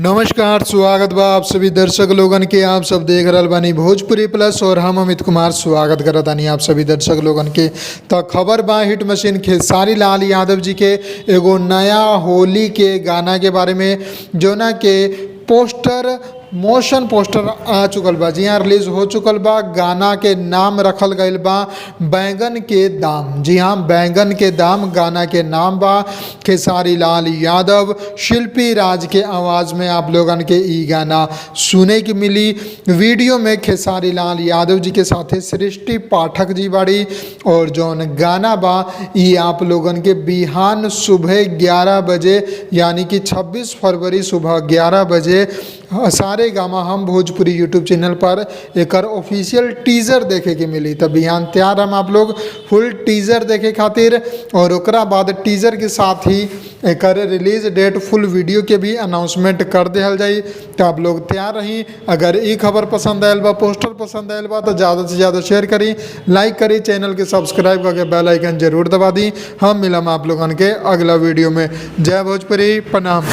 नमस्कार, स्वागत बा आप सभी दर्शक लोगन के। आप सब देख रहल बानी भोजपुरी प्लस और हम अमित कुमार स्वागत करत तानी आप सभी दर्शक लोगन के। तो खबर बा हिट मशीन खेसारी लाल यादव जी के एगो नया होली के गाना के बारे में, जो ना के पोस्टर मोशन पोस्टर आ चुकल बा। जी हाँ, रिलीज हो चुकल बा। गाना के नाम रखल गईल बा बैंगन के दाम। जी हाँ, बैंगन के दाम गाना के नाम बा। खेसारी लाल यादव, शिल्पी राज के आवाज़ में आप लोगन के ई गाना सुने की मिली। वीडियो में खेसारी लाल यादव जी के साथे सृष्टि पाठक जी बाड़ी और जौन गाना बा ई आप लोगन के बिहान सुबह 11 बजे यानी कि 26 फरवरी सुबह 11 बजे सारे गामा हम भोजपुरी यूट्यूब चैनल पर एकर ऑफिशियल टीजर देखे के मिली। तब बिहान तैयार हम आप लोग फुल टीजर देखे खातिर, और ओकरा बाद टीजर के साथ ही एकर रिलीज डेट फुल वीडियो के भी अनाउंसमेंट कर दिहल जाई। तो आप लोग तैयार रही। अगर ये खबर पसंद आयल बा, पोस्टर पसंद आयल बा, तो ज़्यादा से ज़्यादा शेयर करी, लाइक करी, चैनल के सब्सक्राइब करके बेल आइकन जरूर दबा दी। हम मिलम आप लोगन के अगला वीडियो में। जय भोजपुरी, प्रणाम।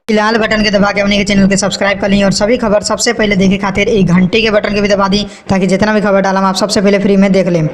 लाल बटन के दबा के अपने के चैनल के सब्सक्राइब कर ली और सभी खबर सबसे पहले देखे खातिर एक घंटे के बटन के भी दबा दी, ताकि जितना भी खबर डालम आप सबसे पहले फ्री में देख लें।